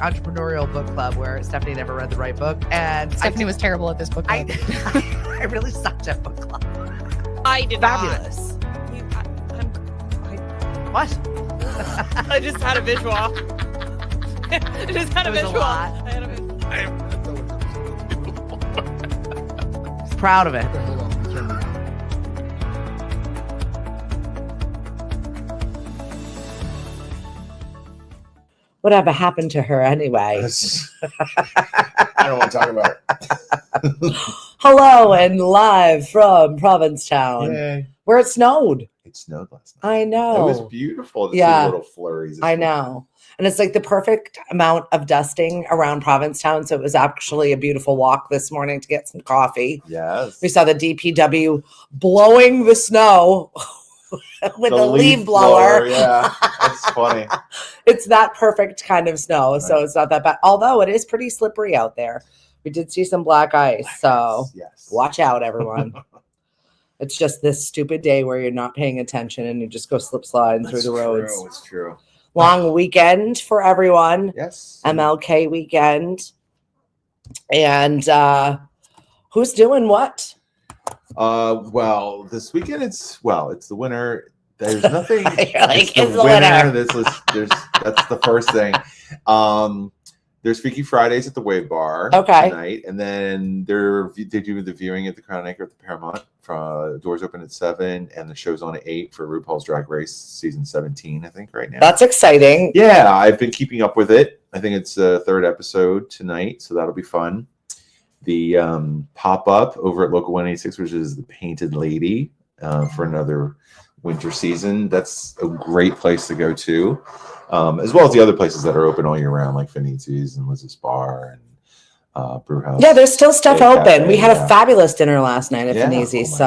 entrepreneurial book club where Stephanie never read the right book, and Stephanie was terrible at this book club. I really sucked at book club. I did Fabulous. What? I just had a visual. I just had a visual. He's proud of it. Whatever happened to her anyway? I don't want to talk about it. Hello and live from Provincetown, where it snowed. It snowed last night. I know. It was beautiful to see little flurries. I know. And it's like the perfect amount of dusting around Provincetown. So it was actually a beautiful walk this morning to get some coffee. Yes. We saw the DPW blowing the snow with the leaf blower. Yeah, that's funny. It's that perfect kind of snow. So it's not that bad. Although it is pretty slippery out there. We did see some black ice. So watch out, everyone. It's just this stupid day where you're not paying attention and you just go slip sliding through the roads. It's true. Long weekend for everyone. Yes. MLK weekend. And who's doing what? Well, this weekend it's the winter. There's nothing. It's the winter. That's the first thing. There's Freaky Fridays at the Wave Bar tonight, and then they do the viewing at the Crown Anchor at the Paramount. Doors open at 7, and the show's on at 8 for RuPaul's Drag Race season 17. I think right now. That's exciting. Yeah, I've been keeping up with it. I think it's the third episode tonight, so that'll be fun. The pop-up over at Local 186, which is the Painted Lady for another winter season. That's a great place to go to, as well as the other places that are open all year round, like Finizzi's and Liz's Bar and Brew House. Yeah, there's still stuff open. Cafe, we had a fabulous dinner last night at Finizzi's.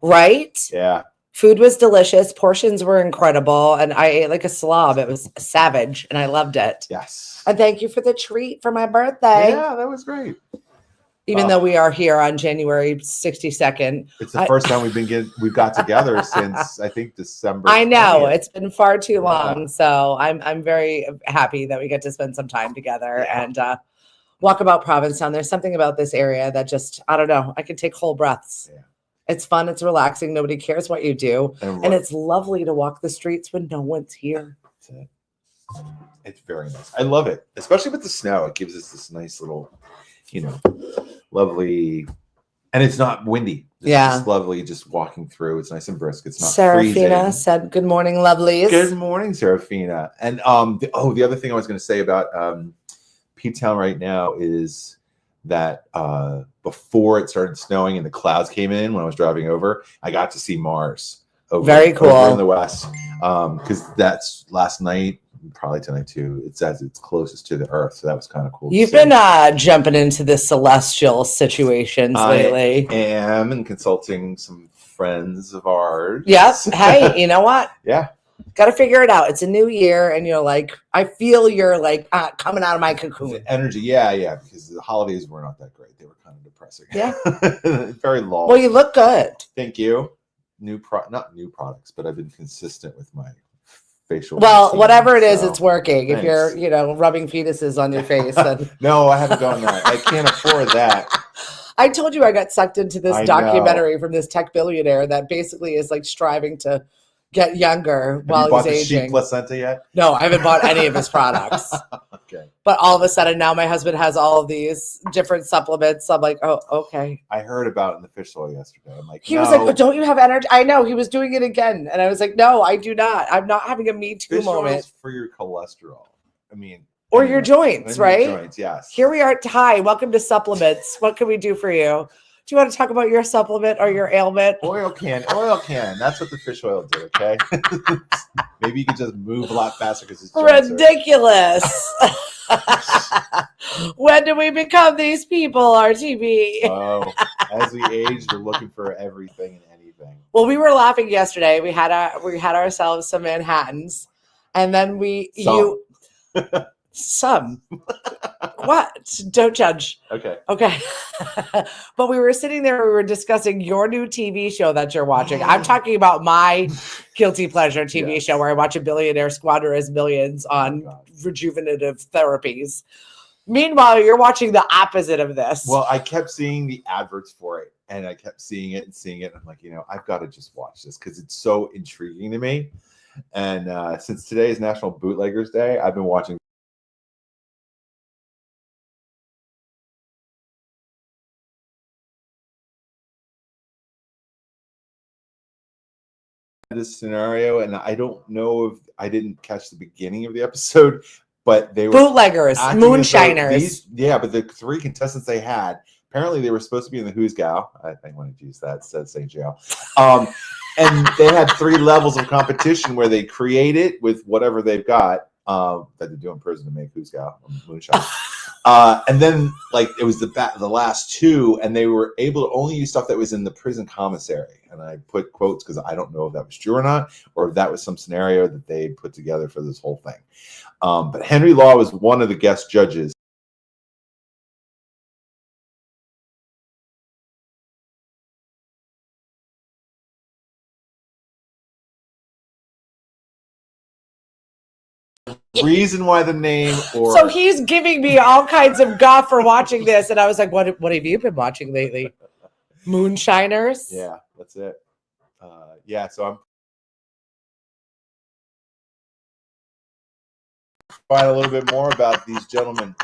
Right? Yeah. Food was delicious. Portions were incredible. And I ate like a slob. It was savage, and I loved it. Yes. And thank you for the treat for my birthday. Yeah, that was great. Even though we are here on January 62nd. It's the first time we've got together since I think December. I know 20th. It's been far too long. So I'm very happy that we get to spend some time together and walk about Provincetown. There's something about this area that just, I don't know, I can take whole breaths. Yeah. It's fun. It's relaxing. Nobody cares what you do. And it's lovely to walk the streets when no one's here. It's very nice. I love it, especially with the snow. It gives us this nice little, lovely, and it's not windy. It's just lovely just walking through. It's nice and brisk. It's not Serafina freezing. Said, good morning, lovelies. Good morning, Serafina. And the other thing I was going to say about P-Town right now is that before it started snowing and the clouds came in when I was driving over, I got to see Mars over in the west, because that's last night. Probably tonight too. It says it's closest to the Earth, so that was kind of cool. You've been jumping into the celestial situations lately. I am, and consulting some friends of ours. Yes. Hey, you know what? Yeah. Got to figure it out. It's a new year, and you're like, I feel you're like coming out of my cocoon. The energy, yeah, because the holidays were not that great. They were kind of depressing. Yeah. Very long. Well, you look good. Thank you. Not new products, but I've been consistent with my facial. Well, whatever it is, it's working. Thanks. If you're, rubbing fetuses on your face, then no, I haven't done that. I can't afford that. I told you I got sucked into this documentary from this tech billionaire that basically is like striving to get younger while he's aging. Have you bought the sheep placenta yet? No, I haven't bought any of his products. Okay. But all of a sudden now my husband has all of these different supplements. I'm like, oh, okay. I heard about it in the fish oil yesterday. I'm like, he was like, oh, don't you have energy? I know. He was doing it again. And I was like, no, I do not. I'm not having a Me Too moment. Fish oil for your cholesterol. I mean. Or your joints, right? Your joints, yes. Here we are. Hi, welcome to Supplements. What can we do for you? Do you want to talk about your supplement or your ailment? Oil can. That's what the fish oil did, okay? Maybe you could just move a lot faster because it's ridiculous. When do we become these people, RTB? Oh, as we age, we're looking for everything and anything. Well, we were laughing yesterday. We had ourselves some Manhattans, and then some What? Don't judge. Okay. Okay. But we were sitting there, we were discussing your new TV show that you're watching. I'm talking about my guilty pleasure TV Yes. show where I watch a billionaire squander his millions on God. rejuvenative therapies. Meanwhile, you're watching the opposite of this. Well, I kept seeing the adverts for it, and I kept seeing it and seeing it. I'm like, I've got to just watch this because it's so intriguing to me. And since today is National Bootleggers Day, I've been watching this scenario, and I don't know if I didn't catch the beginning of the episode, but they were Bootleggers, acting as though moonshiners. but the 3 contestants they had, apparently they were supposed to be in the Who's Gal. I wanted to use that instead of saying jail. And they had 3 levels of competition where they create it with whatever they've got that they do in prison to make Who's Gal moonshine. And then it was the last 2, and they were able to only use stuff that was in the prison commissary. And I put quotes because I don't know if that was true or not, or if that was some scenario that they put together for this whole thing. But Henry Law was one of the guest judges. Reason why the name, or So he's giving me all kinds of guff for watching this, and I was like, "What have you been watching lately? Moonshiners?" yeah, that's it. So I'm find a little bit more about these gentlemen.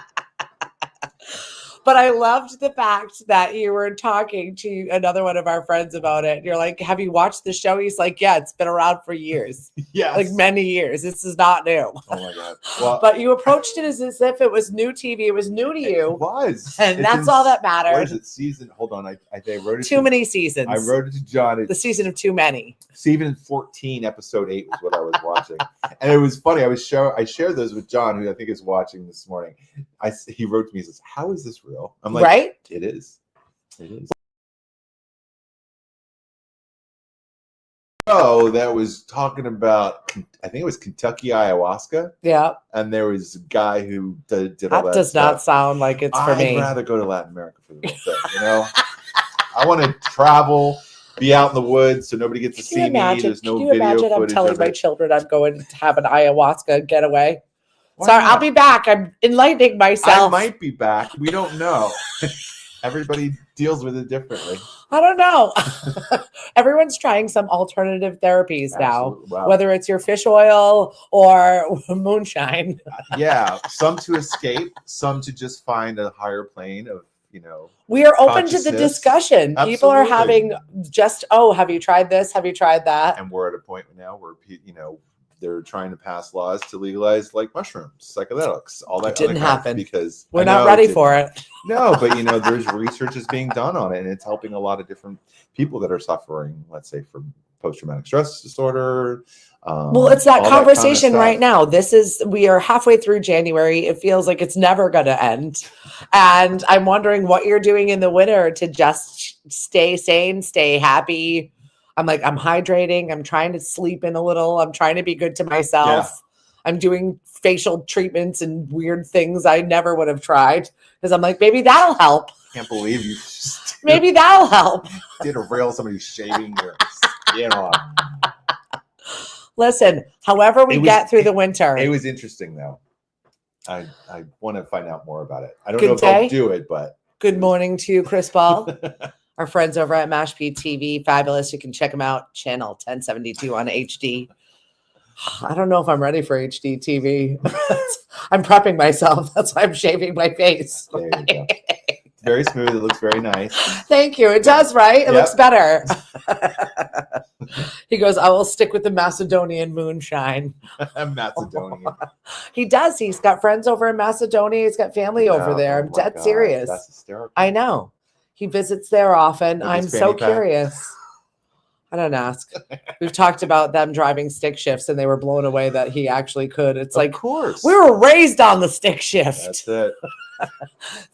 But I loved the fact that you were talking to another one of our friends about it. You're like, "Have you watched the show?" He's like, "Yeah, it's been around for years, Yes. like many years. This is not new." Oh my god! Well, But you approached it as if it was new TV. It was new to it you, was, and It's that's in- all that What mattered. is it? Season? Hold on, I wrote it. Too many seasons. I wrote it to John. The season of too many. Season 14, episode 8 was what I was watching, and it was funny. I shared those with John, who I think is watching this morning. He wrote to me, he says, "How is this real?" I'm like, Right? It is. It is. Oh, that was talking about, I think it was Kentucky ayahuasca, Yeah. and there was a guy who did all That that does stuff. not sound like it's for I'd me. rather go to Latin America for the whole thing. I want to travel, be out in the woods, so nobody gets to see me. There's no Can you video imagine I'm footage telling of my it. children I'm going to have an ayahuasca getaway? Why Sorry, not? I'll be back. I'm enlightening I myself. might be back. We don't know. Everybody deals with it differently. I don't know. Everyone's trying some alternative therapies now, Absolutely. Wow. whether it's your fish oil or moonshine. Yeah, some to escape, some to just find a higher plane of, We are open to the consciousness. discussion. People are Absolutely. having just, have you tried this? Have you tried that? and we're at a point now where they're trying to pass laws to legalize mushrooms, psychedelics, all that. Didn't other crap happen. because We're I not know ready didn't for happen. it. No, but there's research is being done on it, and it's helping a lot of different people that are suffering, let's say, from post-traumatic stress disorder. Well, it's that all conversation stuff. right now. We are halfway through January. It feels like it's never going to end. And I'm wondering what you're doing in the winter to just stay sane, stay happy. I'm hydrating. I'm trying to sleep in a little. I'm trying to be good to myself. Yeah. I'm doing facial treatments and weird things I never would have tried because I'm like, maybe that'll help. Can't believe you just Maybe that'll help. did a reel somebody shaving your skin off. Listen, however we It was- get through the winter. It was interesting though. I want to find out more about it. I don't Good know if day. I'll do it, but Good morning to you, Chris Ball. Our friends over at Mashpee TV, fabulous. You can check them out, channel 1072 on HD. I don't know if I'm ready for HD TV. I'm prepping myself. That's why I'm shaving my face. there you go. Very smooth. It looks very nice. Thank you. It does, right? It Yep. looks better. He goes, I will stick with the Macedonian moonshine. I'm Macedonian. He does. He's got friends over in Macedonia. He's got family over there. Oh I'm my dead God, serious. That's hysterical. I know. He visits there often. With I'm his so fanny pack? curious. I don't ask. We've talked about them driving stick shifts and they were blown away that he actually could. It's Of like, course. we were raised on the stick shift. That's it.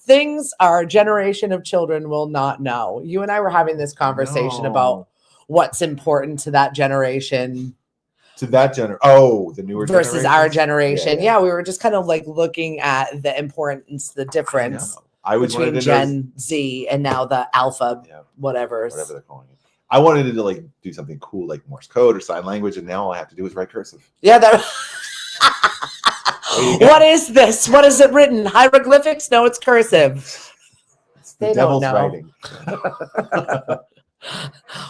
Things our generation of children will not know. You and I were having this conversation No. about what's important to that generation. to that the newer versus our generation. Yeah. Yeah, we were just kind of like looking at the importance, the difference I was between Gen Z and now the Alpha, whatever they're calling it. I wanted to like do something cool like Morse code or sign language, and now all I have to do is write cursive. Yeah, what is this? What is it written? Hieroglyphics? No, it's cursive. It's the devil's writing.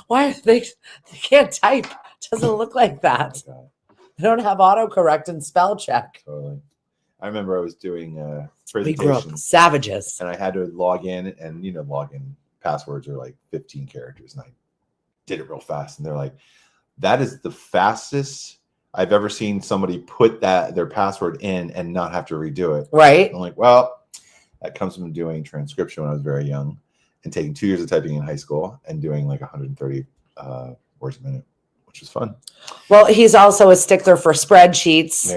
Why they can't type? It doesn't look like that. Oh, they don't have autocorrect and spell check. Totally. I remember I was doing a We grew up presentation savages. and I had to log in, and login passwords are like 15 characters, and I did it real fast, and they're like, that is the fastest I've ever seen somebody put their password in and not have to redo it. Right. I'm like, well, that comes from doing transcription when I was very young and taking 2 years of typing in high school and doing like 130 words a minute, which was fun. Well, he's also a stickler for spreadsheets.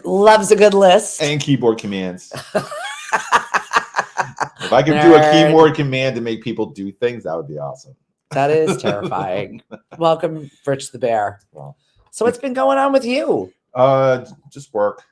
Loves a good list. And keyboard commands. If I could do a keyboard command to make people do things, that would be awesome. That is terrifying. Welcome, Rich the Bear. Well, so what's been going on with you? Just work,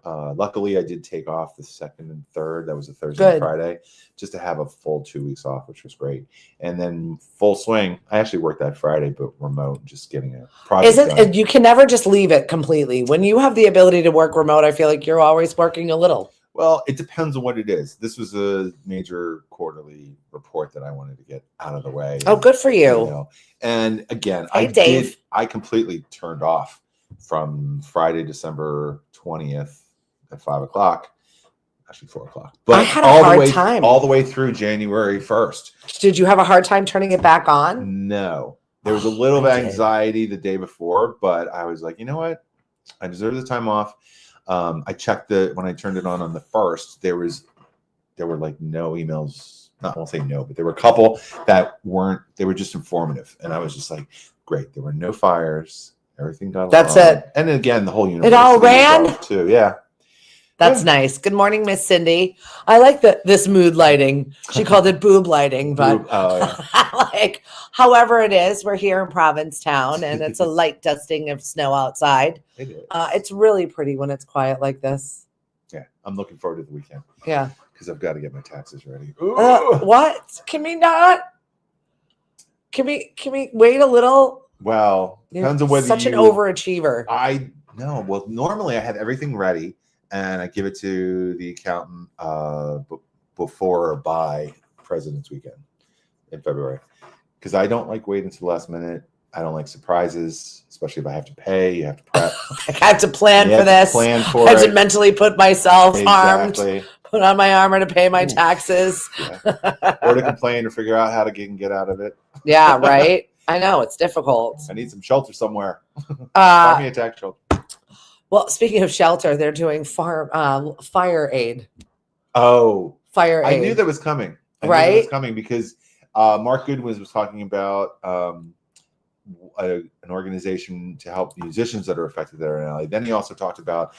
luckily I did take off the 2nd and 3rd. That was a Thursday and Friday, just to have a full 2 weeks off, which was great. And then full swing. I actually worked that Friday, but remote, just getting a project done. You can never just leave it completely. When you have the ability to work remote, I feel like you're always working a little. Well, it depends on what it is. This was a major quarterly report that I wanted to get out of the way. Oh, good for you. And again, hey, I completely turned off from Friday, December 20th at 5 o'clock, actually 4 o'clock. But I had a hard time all the way through January 1st. Did you have a hard time turning it back on? No. There was a little bit of anxiety the day before, but I was like, you know what? I deserve the time off. I checked when I turned it on the 1st, there were like no emails. I won't say no, but there were a couple that they were just informative. And I was just like, great. There were no fires. Everything got along. That's it. And again, the whole university. It all ran too. Yeah. That's nice. Good morning, Miss Cindy. I like this mood lighting. She called it boob lighting, but like, however it is, we're here in Provincetown, and it's a light dusting of snow outside. It's really pretty when it's quiet like this. Yeah, I'm looking forward to the weekend. Yeah, because I've got to get my taxes ready. What? Can we not? Can we wait a little? Well, depends on whether such an overachiever. No. Well, normally I have everything ready. And I give it to the accountant before or by President's Weekend in February. Because I don't like waiting until the last minute. I don't like surprises, especially if I have to pay. You have to prep. I have to plan for this. I have to mentally put myself armed, put on my armor to pay my taxes. Or to complain or figure out how to get out of it. Yeah, right? I know, it's difficult. I need some shelter somewhere. Find me a tax shelter. Well, speaking of shelter, they're doing fire aid. Oh, fire aid. I knew that was coming. Right? It was coming because Mark Goodwin was talking about an organization to help musicians that are affected there in LA. Then he also talked about,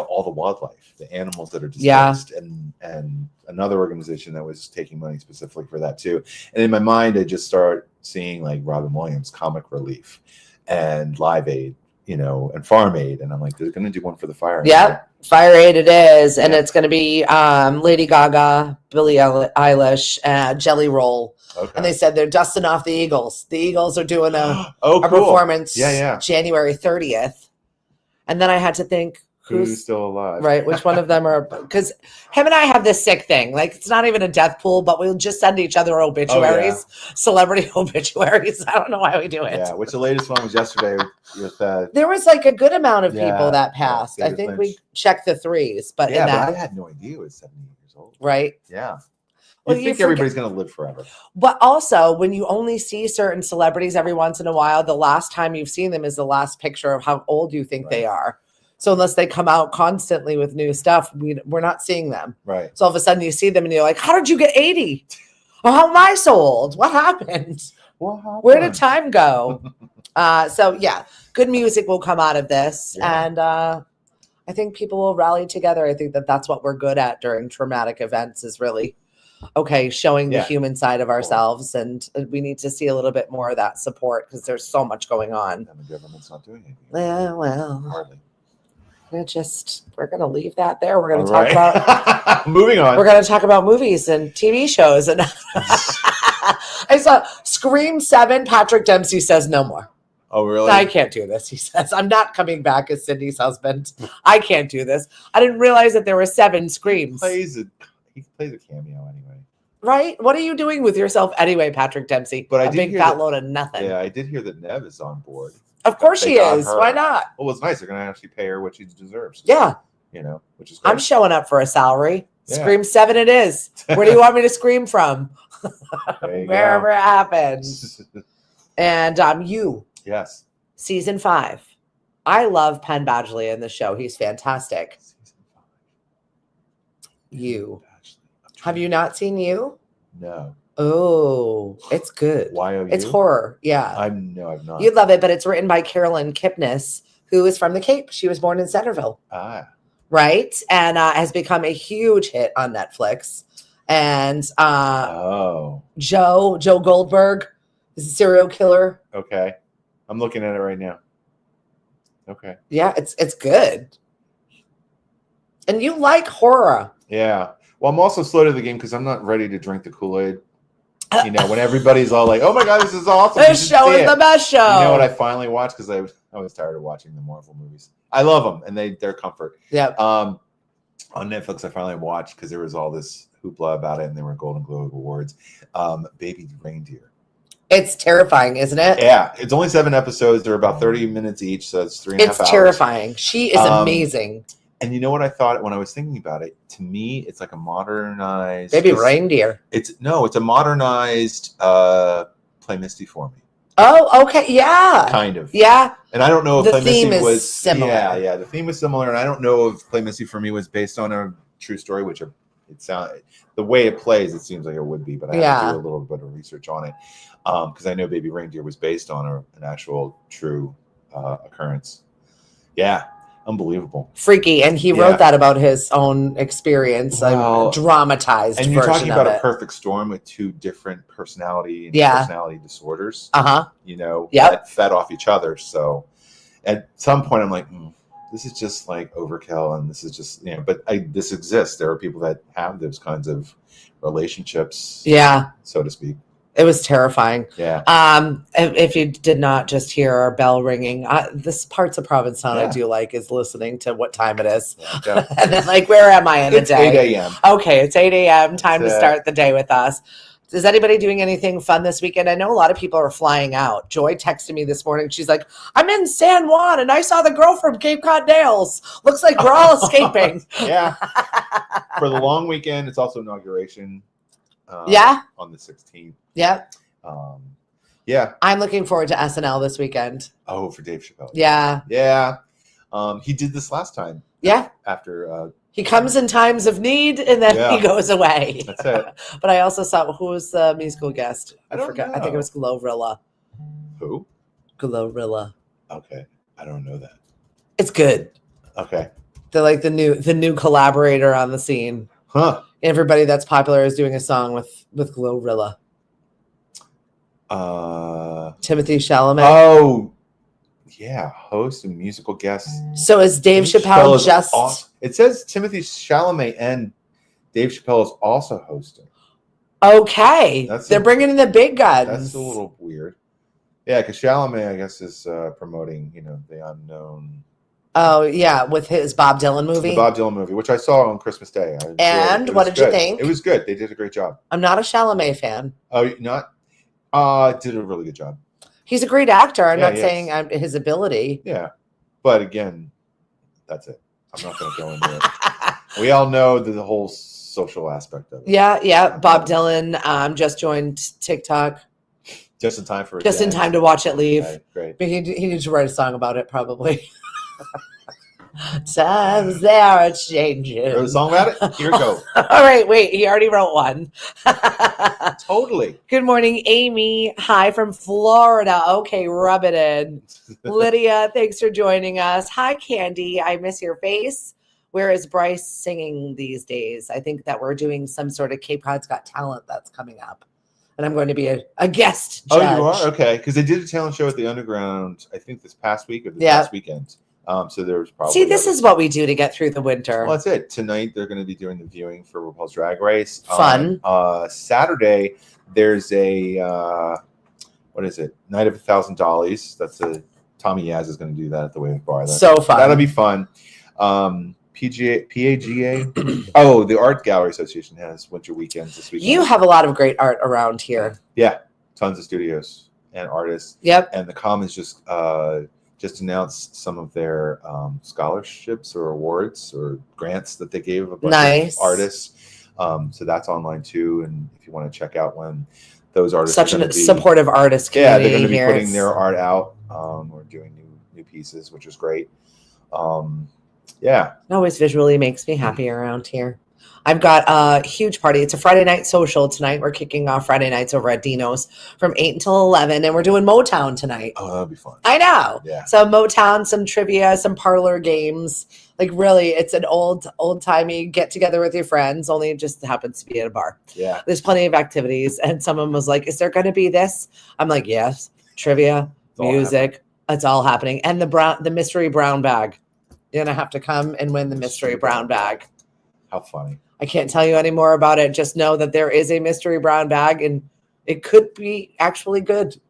all the wildlife, the animals that are displaced, and another organization that was taking money specifically for that too. And in my mind, I just start seeing like Robin Williams, Comic Relief, and Live Aid. And Farm Aid, and I'm like, they're going to do one for the fire. Yep, Fire Aid it is, and it's going to be Lady Gaga, Billie Eilish, Jelly Roll, and they said they're dusting off the Eagles. The Eagles are doing a performance, January 30th, and then I had to think, who's still alive, right? Which one of them are? Because him and I have this sick thing. Like, it's not even a death pool, but we'll just send each other obituaries, celebrity obituaries. I don't know why we do it. Yeah, which the latest one was yesterday with there was like a good amount of people that passed. I think we checked the 3s, but but I had no idea it was 70 years old. Right? Yeah. Well, you think everybody's going to live forever. But also, when you only see certain celebrities every once in a while, the last time you've seen them is the last picture of how old you think they are. So unless they come out constantly with new stuff, we're not seeing them. Right. So all of a sudden you see them and you're like, how did you get 80? Or how am I so old? What happened? Where did time go? So yeah, good music will come out of this. Yeah. And I think people will rally together. I think that's what we're good at during traumatic events, is really okay, showing the Yeah. human side of ourselves. And we need to see a little bit more of that support because there's so much going on. And the government's not doing anything. Yeah, well, Hardly. we're going to leave that there. We're going to All talk right. about, Moving on. we're going to talk about movies and TV shows. And I saw Scream 7. Patrick Dempsey says no more. Oh, really? I can't do this. He says, I'm not coming back as Sydney's husband. I can't do this. I didn't realize that there were 7 Screams. He plays a cameo anyway. Right? What are you doing with yourself anyway, Patrick Dempsey? But I a did big hear fat that- load of nothing. Yeah, I did hear that Nev is on board. Of course They she got is. her. Why not? Well, it's nice. They're going to actually pay her what she deserves. Yeah. Which is great. I'm showing up for a salary. Yeah. Scream 7 it is. Where do you want me to scream from? There you Wherever go. it happens. And you, Yes. season 5. I love Penn Badgley in the show. He's fantastic. Season 5. You. Actually, Have you not seen You? No. Oh, it's good. YOU? It's horror. Yeah. I've not. You'd love it, but it's written by Carolyn Kipnis, who is from the Cape. She was born in Centerville, Ah. right? And has become a huge hit on Netflix. And Joe Goldberg is a serial killer. Okay. I'm looking at it right now. Okay. Yeah, it's good. And you like horror. Yeah. Well, I'm also slow to the game because I'm not ready to drink the Kool-Aid. When everybody's all like, "Oh my god, this is awesome!" You This should show see is it." the best show. You know what I finally watched because I was tired of watching the Marvel movies. I love them and they're comfort. Yep. On Netflix, I finally watched because there was all this hoopla about it and there were Golden Globe awards. Baby Reindeer. It's terrifying, isn't it? Yeah, it's only 7 episodes. They're about 30 minutes each, so it's 3.5 hours. It's terrifying. She is amazing. And you know what I thought when I was thinking about it? To me, it's like a modernized Baby Reindeer. It's a modernized Play Misty for me. Oh, okay. Yeah. Kind of. Yeah. And I don't know if The Play theme Misty is was similar. Yeah, the theme was similar, and I don't know if Play Misty for me was based on a true story, which it sounds the way it plays, it seems like it would be, but I have to do a little bit of research on it because I know Baby Reindeer was based on an actual true occurrence. Yeah, unbelievable. Freaky. And he wrote that about his own experience, Well, dramatized And you're version talking about of a it. perfect storm with 2 different personality and Yeah. personality disorders. Uh-huh. Yep. Yep. That fed off each other. So at some point I'm like, this is just like overkill, and this is just but this exists. There are people that have those kinds of relationships, Yeah. so to speak. It was terrifying. Yeah. If you did not just hear our bell ringing, this parts of Provincetown I Yeah. do like is listening to what time it is. Yeah. And then like, where am I in the It's day? 8 a.m. Okay, it's 8 a.m. Time to That's it. start the day with us. Is anybody doing anything fun this weekend? I know a lot of people are flying out. Joy texted me this morning. She's like, I'm in San Juan and I saw the girl from Cape Cod Nails. Looks like we're all escaping. Yeah. For the long weekend, it's also inauguration. Yeah. On the 16th. Yep. Yeah. I'm looking forward to SNL this weekend. Oh, for Dave Chappelle. Yeah. Yeah. He did this last time. Yeah. After He comes in times of need and then Yeah. he goes away. That's it. But I also saw, who was the musical guest? I don't forgot. I think know. it was Glorilla. Who? Glorilla. Okay. I don't know that. It's good. Okay. They're like the new collaborator on the scene. Huh. Everybody that's popular is doing a song with Glorilla. Timothy Chalamet. Oh, yeah. Host and musical guest. So is Dave Chappelle is just? awesome. It says Timothy Chalamet and Dave Chappelle is also hosting. Okay, That's they're a- bringing in the big guns. That's a little weird. Yeah, because Chalamet, I guess, is promoting, the unknown. Oh yeah, with his Bob Dylan movie. The Bob Dylan movie, which I saw on Christmas Day. I enjoyed it. And It what was did you good. think? It was good. They did a great job. I'm not a Chalamet fan. Oh, you're not? Did a really good job. He's a great actor. I'm Yeah, not he saying is. his ability. Yeah, but again, that's it. I'm not going to go into it. We all know the whole social aspect of it. Yeah. Bob Dylan just joined TikTok Just in time for just in time to watch it leave. Okay, great. But he needs to write a song about it, probably. Times they are changing. Wrote a song about it? Here we go. All right, wait. He already wrote one. Totally. Good morning, Amy. Hi from Florida. Okay, rub it in. Lydia, thanks for joining us. Hi, Candy. I miss your face. Where is Bryce singing these days? I think that we're doing some sort of Cape Cod's Got Talent that's coming up. And I'm going to be a guest judge. Oh, you are? Okay. Because they did a talent show at the Underground, I think this past week or this past weekend. So there was probably... See, this is what we do to get through the winter. Well, that's it. Tonight, they're going to be doing the viewing for RuPaul's Drag Race. Fun. Saturday, there's a... what is it? Night of 1,000 Dollies. That's a... Tommy Yaz is going to do that at the Wave Bar. So fun. That'll be fun. PAGA. Oh, the Art Gallery Association has winter weekends this weekend. You have a lot of great art around here. Yeah, tons of studios and artists. Yep. And the Commons just announced some of their scholarships or awards or grants that they gave a bunch of artists. So that's online too. And if you want to check out when those artists, such a supportive artist community. Yeah, they're going to be putting their art out. Or doing new pieces, which is great. Yeah. It always visually makes me happy around here. I've got a huge party. It's a Friday night social tonight. We're kicking off Friday nights over at Dino's from 8 until 11, and we're doing Motown tonight. Oh, that'll be fun. I know. Yeah. So Motown, some trivia, some parlor games. Like really, it's an old-timey get together with your friends, only it just happens to be at a bar. Yeah. There's plenty of activities. And someone was like, is there going to be this? I'm like, yes. Trivia, music, it's all happening. And the mystery brown bag. You're going to have to come and win the mystery brown bag. How funny. I can't tell you any more about it. Just know that there is a mystery brown bag and it could be actually good.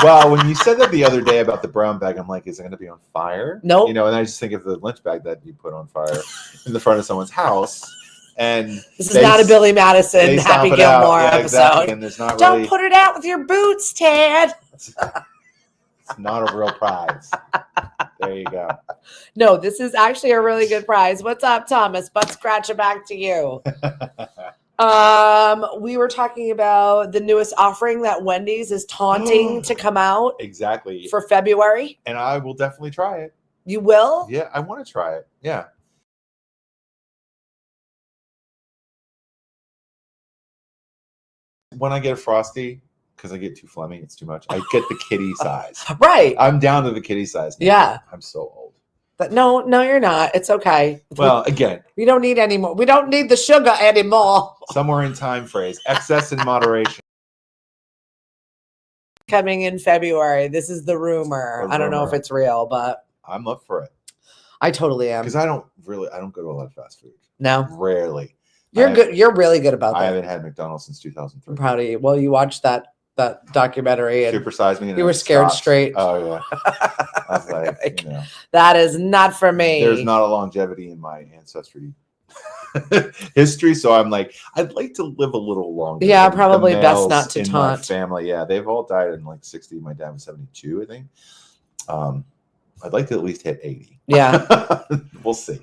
Well, when you said that the other day about the brown bag, I'm like, is it going to be on fire? Nope. You know, and I just think of the lunch bag that you put on fire in the front of someone's house. And this is not a Billy Madison Happy Gilmore episode. Exactly. And there's not Don't put it out with your boots, Ted. It's not a real prize. There you go. No, this is actually a really good prize. What's up, Thomas? Butt scratcher back to you. We were talking about the newest offering that Wendy's is taunting to come out. Exactly. For February. And I will definitely try it. You will? Yeah, I want to try it. Yeah. When I get a Frosty, because I get too phlegmy, it's too much. I get the kitty size. Right. I'm down to the kitty size now. Yeah. I'm so old. But no, you're not. It's okay. Well, again. We don't need any more. We don't need the sugar anymore. Somewhere in time phrase. Excess in moderation. Coming in February. This is the rumor. I don't know if it's real, but. I'm up for it. I totally am. Because I don't go to a lot of fast food. No. Rarely. You're good. You're really good about that. I haven't had McDonald's since 2003. I'm proud of you. Well, you watched that documentary and Supersize Me. And you were scared straight. Oh yeah. I was like, you know, that is not for me. There's not a longevity in my ancestry history, so I'm like, I'd like to live a little longer. Yeah, probably best not to taunt. My family, yeah, they've all died in like 60. My dad was 72, I think. I'd like to at least hit 80. Yeah. We'll see.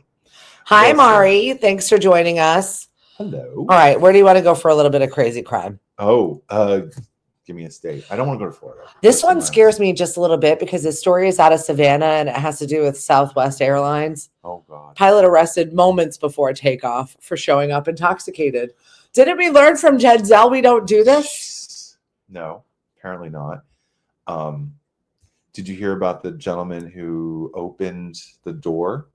Hi, Mari. Thanks for joining us. Hello. All right. Where do you want to go for a little bit of crazy crime? Oh, give me a state. I don't want to go to Florida. This one scares me just a little bit because the story is out of Savannah and it has to do with Southwest Airlines. Oh, God. Pilot arrested moments before takeoff for showing up intoxicated. Didn't we learn from Denzel we don't do this? No, apparently not. Did you hear about the gentleman who opened the door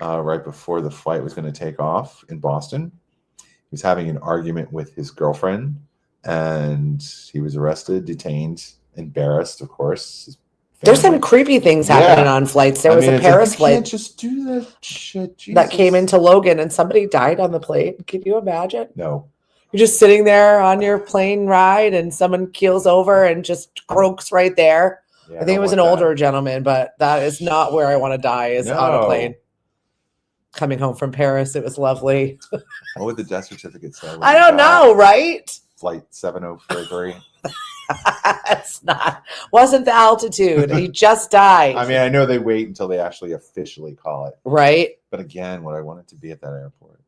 right before the flight was going to take off in Boston? He was having an argument with his girlfriend, and he was arrested, detained, embarrassed, of course. There's some creepy things happening on flights. There was a Paris flight. You can't just do that shit. Jesus. That came into Logan, and somebody died on the plane. Can you imagine? No. You're just sitting there on your plane ride, and someone keels over and just croaks right there. Yeah, I think it was an older gentleman, but that is not where I want to die, is on a plane. Coming home from Paris, it was lovely. What would the death certificate say? I don't know, right? Flight 7043. Wasn't the altitude. He just died. I mean, I know they wait until they actually officially call it. Right. But again, would I want it to be at that airport?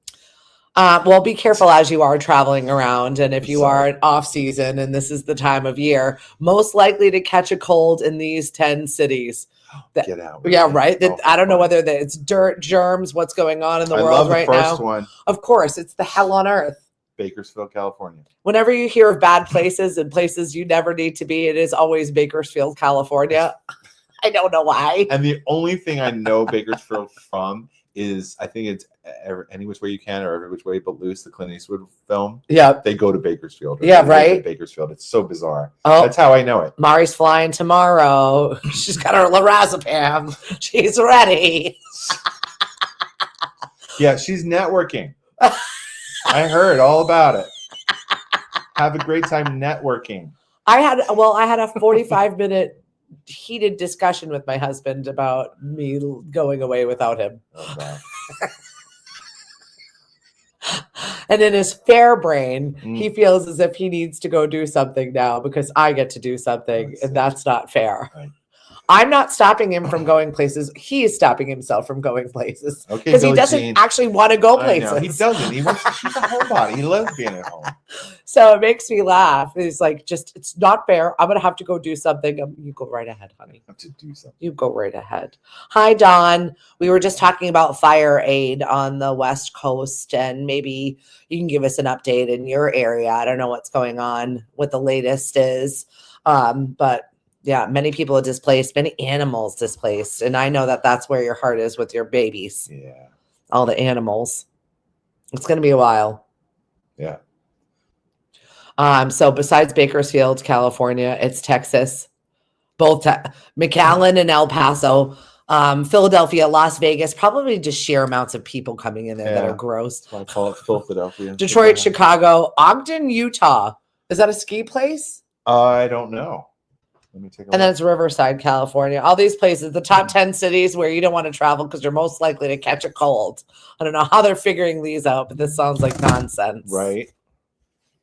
Well, be careful as you are traveling around. And if you are in off season and this is the time of year, most likely to catch a cold in these 10 cities. Get out. Yeah, right. I don't know whether it's dirt, germs, what's going on in the world right now. I love the first one. Of course, it's the hell on earth. Bakersfield, California. Whenever you hear of bad places and places you never need to be, it is always Bakersfield, California. I don't know why. And the only thing I know Bakersfield from is, I think it's Any Which Way You Can or Every Which Way But Loose, the Clint Eastwood film. Yeah. They go to Bakersfield. Yeah, they live in right? Bakersfield. It's so bizarre. Oh. That's how I know it. Mari's flying tomorrow. She's got her lorazepam. She's ready. Yeah, she's networking. I heard all about it. Have a great time networking. I had a 45-minute heated discussion with my husband about me going away without him. Oh, God. And in his fair brain, he feels as if he needs to go do something now because I get to do something, and that's not fair. Right. I'm not stopping him from going places. He is stopping himself from going places Okay, because he Billie doesn't Jean. actually want to go I know. places. He doesn't. He's a homebody. He loves being at home. So it makes me laugh. He's like, it's not fair. I'm going to have to go do something. You go right ahead, honey. I have to do something. You go right ahead. Hi, Don. We were just talking about fire aid on the West Coast, and maybe you can give us an update in your area. I don't know what's going on, what the latest is. But yeah, many people are displaced, many animals displaced. And I know that that's where your heart is with your babies. Yeah. All the animals. It's going to be a while. Yeah. So besides Bakersfield, California, it's Texas, both McAllen and El Paso, Philadelphia, Las Vegas, probably just sheer amounts of people coming in there that are gross. That's why I call it Philadelphia. Detroit, Chicago, Ogden, Utah. Is that a ski place? I don't know. Let me take a And then look. it's Riverside, California. All these places, the top 10 cities where you don't want to travel because you're most likely to catch a cold. I don't know how they're figuring these out, but this sounds like nonsense. Right.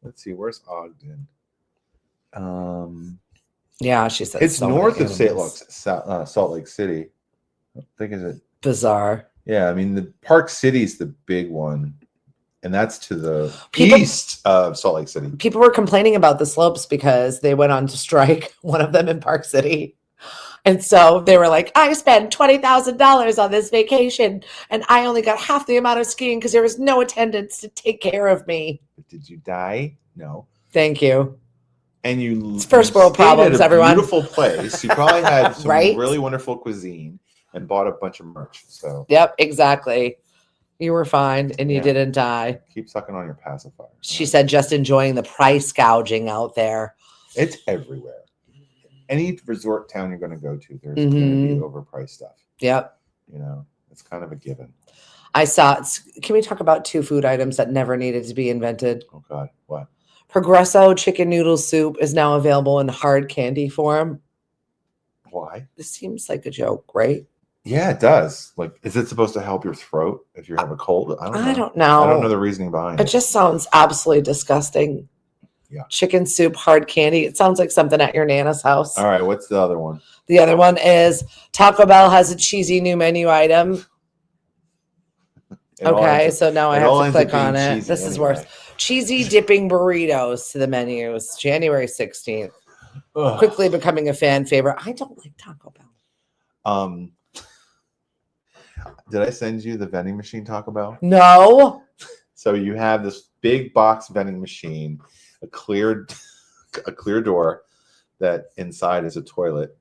Let's see. Where's Ogden? Yeah, she said It's so north many of animals. Salt Lake City. I think is it. Bizarre. Yeah, I mean the Park City's the big one, and that's to the People- east of Salt Lake City. People were complaining about the slopes because they went on to strike, one of them in Park City. And so they were like, I spent $20,000 on this vacation and I only got half the amount of skiing because there was no attendance to take care of me. Did you die? No. Thank you. And you It's first world stayed at problems, a everyone. Beautiful place. You probably had some Right? really wonderful cuisine and bought a bunch of merch. So Yep, exactly. You were fine and you Yeah. didn't die. keep sucking on your pacifier. She said just enjoying the price gouging out there. It's everywhere. Any resort town you're going to go to, there's going to be overpriced stuff. Yep. You know, it's kind of a given. I saw, can we talk about 2 food items that never needed to be invented? Oh God, what? Progresso chicken noodle soup is now available in hard candy form. Why? This seems like a joke, right? Yeah, it does. Like, is it supposed to help your throat if you have a cold? I don't know. I don't know the reasoning behind It it. just sounds absolutely disgusting. Yeah. Chicken soup, hard candy. It sounds like something at your Nana's house. All right, what's the other one? The other one is Taco Bell has a cheesy new menu item. It all Okay, ends so now I it have all to ends up click on being it. cheesy This is anyway. worse. Cheesy dipping burritos to the menus, January 16th. Ugh. Quickly becoming a fan favorite. I don't like Taco Bell. Did I send you the vending machine Taco Bell? No. So you have this big box vending machine, a clear door that inside is a toilet.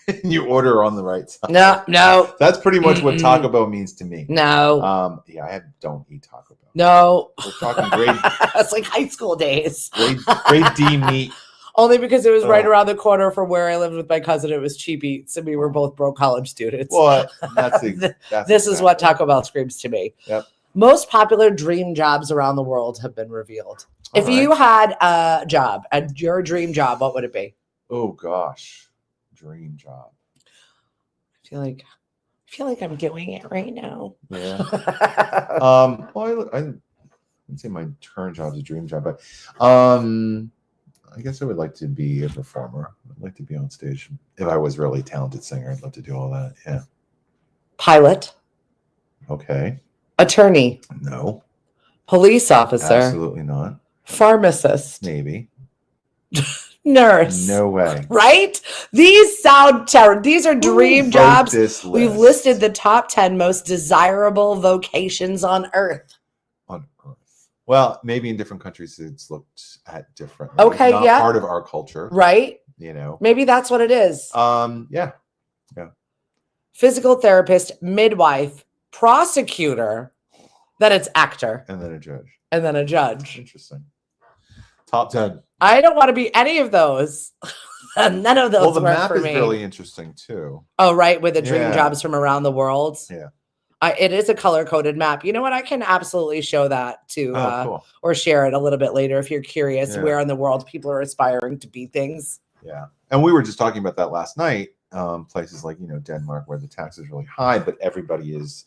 And you order on the right side. No. That's pretty much what Taco Bell means to me. No. Yeah, I don't eat Taco Bell. No. We're talking grade It's like high school days. grade D meat. Only because it was right Oh. around the corner from where I lived with my cousin. It was cheap eats, and we were both broke college students. What? That's This is what exactly. Taco Bell screams to me. Yep. Most popular dream jobs around the world have been revealed. All If you had a job, your dream job, what would it be? Oh gosh, dream job. I feel like I'm doing it right now. Yeah. Well, I wouldn't say my current job is a dream job, but I guess I would like to be a performer. I'd like to be on stage. If I was a really talented singer, I'd love to do all that. Yeah. Pilot, Okay. attorney, No. police officer, Absolutely not. pharmacist, Maybe. nurse. No way. Right? These sound terrible. These are dream Who wrote jobs. this We've list listed the top 10 most desirable vocations on earth. on Earth. Well, maybe in different countries it's looked at differently. Okay, Not yeah. part of our culture. Right? You know. Maybe that's what it is. Yeah. Physical therapist, midwife, prosecutor, then it's actor, and then a judge. and then a judge. Interesting. Top 10. I don't want to be any of those. None of those Well, the work map for is me. really interesting too. Oh, right, with the dream Yeah. jobs from around the world. Yeah. It is a color-coded map. You know what? I can absolutely show that to Cool. or share it a little bit later if you're curious Yeah. where in the world people are aspiring to be things. Yeah. And we were just talking about that last night. Places like, Denmark, where the tax is really high, but everybody is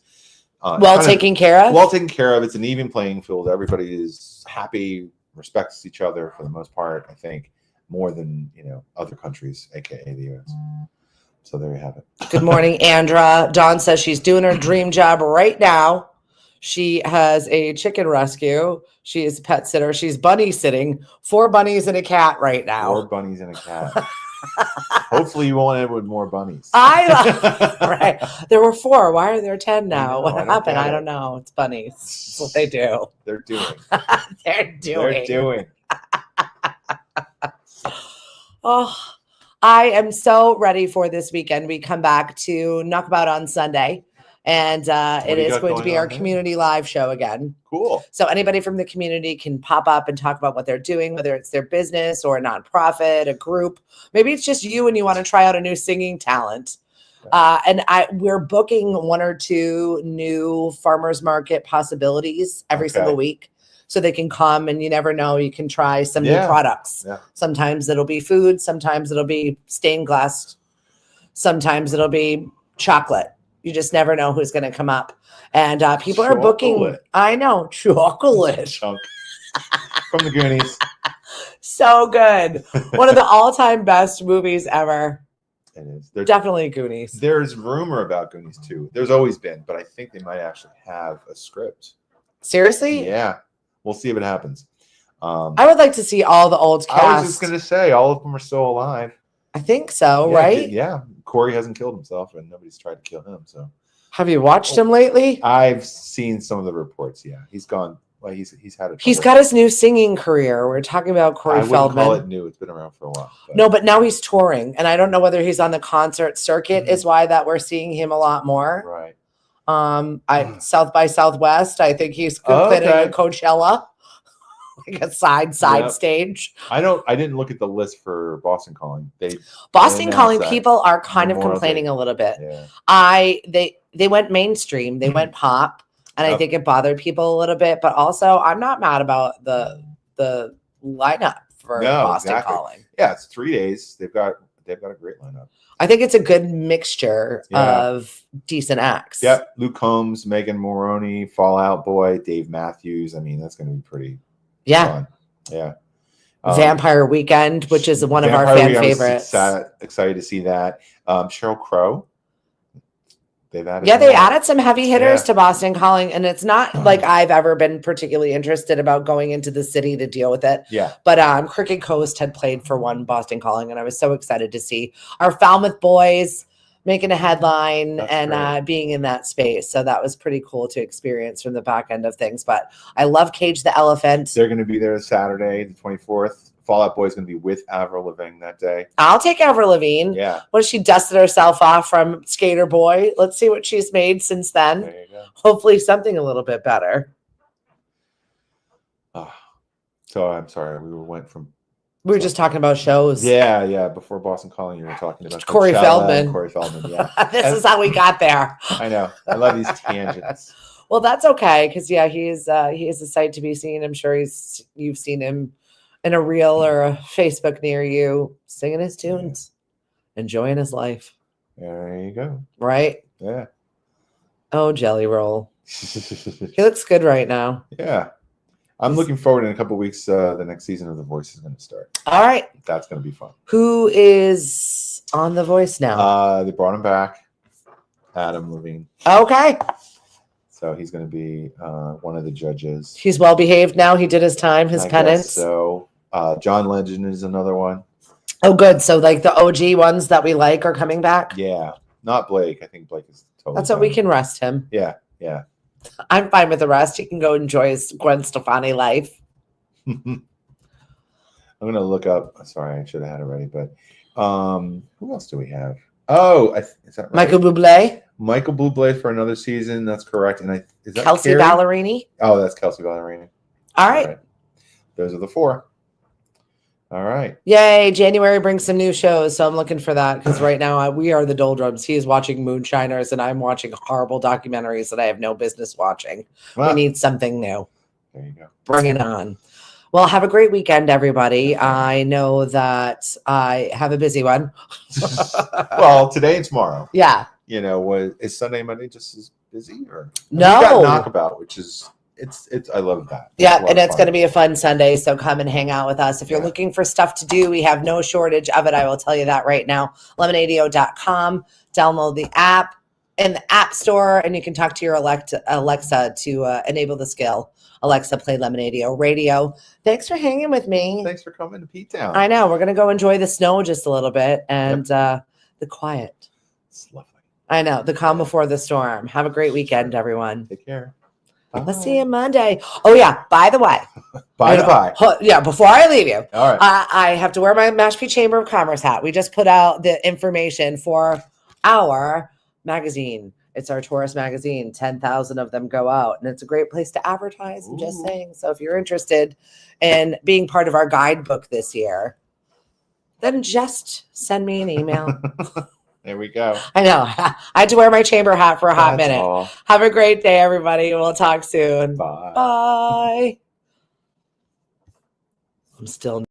Well taken care of. Well taken care of. It's an even playing field. Everybody is happy, respects each other for the most part, I think, more than, other countries, aka the US. So there you have it. Good morning, Andra. Dawn says she's doing her dream job right now. She has a chicken rescue. She is a pet sitter. She's bunny sitting 4 bunnies and a cat right now. 4 bunnies and a cat. Hopefully you won't end with more bunnies. Right. There were 4. Why are there 10 now? What I don't happened? get I it. don't know. It's bunnies. That's what they do. They're doing. They're They're doing. Oh, I am so ready for this weekend. We come back to Knockabout on Sunday, and it do you is got going to going be on our there? community live show again. Cool. So anybody from the community can pop up and talk about what they're doing, whether it's their business or a nonprofit, a group. Maybe it's just you and you want to try out a new singing talent. And we're booking 1 or 2 new farmers market possibilities every Okay. single week. So they can come, and you never know, you can try some new Yeah. products. Yeah. Sometimes it'll be food. Sometimes it'll be stained glass. Sometimes it'll be chocolate. You just never know who's going to come up. And people are booking. Chocolate. I know, chocolate. Chunk from the Goonies. So good. One of the all-time best movies ever. It is. There's Definitely Goonies. There's rumor about Goonies too. There's always been, but I think they might actually have a script. Seriously? Yeah, we'll see if it happens. I would like to see all the old cast. I was just gonna say, all of them are still alive. I think so, Yeah, right? Yeah, Corey hasn't killed himself, and nobody's tried to kill him. So Have you watched him lately? I've seen some of the reports. Yeah, he's gone. Well, he's had a. He's got his new singing career. We're talking about Corey I wouldn't Feldman. call it new. It's been around for a while. No, but now he's touring, and I don't know whether he's on the concert circuit. Is why that we're seeing him a lot more. Right. South by Southwest. I think he's Oh, playing okay. at Coachella, like a side Yep. stage. I didn't look at the list for Boston Calling. Boston announced Calling that. people are kind of Memorial complaining Day. a little bit. Yeah. They went mainstream. They went pop, and I Yep. think it bothered people a little bit. But also, I'm not mad about the lineup for No, Boston exactly. Calling. Yeah, it's 3 days. They've got a great lineup. I think it's a good mixture Yeah. of decent acts. Yep. Luke Combs, Megan Moroney, Fallout Boy, Dave Matthews. I mean, that's going to be pretty Yeah. fun. Yeah. Vampire Weekend, which is one of our Vampire fan Weekend, I was favorites. excited to see that. Sheryl Crow. They've added. Yeah, they more. added some heavy hitters Yeah. to Boston Calling, and it's not like I've ever been particularly interested about going into the city to deal with it. Yeah. But Crooked Coast had played for one Boston Calling, and I was so excited to see our Falmouth boys making a headline That's and great. being in that space. So that was pretty cool to experience from the back end of things. But I love Cage the Elephant. They're going to be there Saturday, the 24th. Fallout Boy is going to be with Avril Lavigne that day. I'll take Avril Lavigne. Yeah. What if she dusted herself off from Skater Boy? Let's see what she's made since then. There you go. Hopefully something a little bit better. So I'm sorry. Went from. We were just talking about shows. Yeah. Before Boston Calling, you were talking about Corey Coachella Feldman. and Corey Feldman. Yeah. This is how we got there. I know. I love these tangents. Well, that's okay because he is a sight to be seen. I'm sure you've seen him in a reel or a Facebook near you, singing his tunes, enjoying his life. There you go. Right? Yeah. Oh, Jelly Roll. He looks good right now. Yeah. I'm looking forward in a couple of weeks. The next season of The Voice is going to start. All right. That's going to be fun. Who is on The Voice now? They brought him back, Adam Levine. Okay. So he's going to be one of the judges. He's well behaved now. He did his time, his I penance. guess so John Legend is another one. Oh, good. So like the OG ones that we like are coming back. Yeah. Not Blake. I think Blake is totally That's what we done. can rest him. Yeah. I'm fine with the rest. He can go enjoy his Gwen Stefani life. I'm going to look up. Sorry, I should have had it ready. But who else do we have? Oh, is that right? Michael Bublé. Michael Bublé for another season. That's correct. And is that Kelsey Carrie? Ballerini. Oh, that's Kelsey Ballerini. All right. Those are the 4. All right. Yay. January brings some new shows. So I'm looking for that because right now we are the doldrums. He is watching Moonshiners and I'm watching horrible documentaries that I have no business watching. We need something new. There you go. Bring it on. Well, have a great weekend, everybody. I know that I have a busy one. Well, today and tomorrow. Yeah. Is Sunday, Monday just as busy? Or no? We got Knockabout, which is it's I love that. Yeah, and it's going to be a fun Sunday, so come and hang out with us. If you're looking for stuff to do, we have no shortage of it. I will tell you that right now. Lemonadio.com. Download the app in the App Store, and you can talk to your Alexa to enable the skill. Alexa, play Lemonadio Radio. Thanks for hanging with me. Thanks for coming to P-Town. I know. We're going to go enjoy the snow just a little bit and the quiet. It's lovely. I know. The calm before the storm. Have a great weekend, everyone. Take care. Let's see you Monday. Oh, yeah. By the way. Bye. Yeah. Before I leave you. All right. I have to wear my Mashpee Chamber of Commerce hat. We just put out the information for our magazine. It's our tourist magazine. 10,000 of them go out, and it's a great place to advertise. I'm just saying. So if you're interested in being part of our guidebook this year, then just send me an email. There we go. I know. I had to wear my chamber hat for a hot minute. All. Have a great day, everybody. We'll talk soon. Bye. Bye. I'm still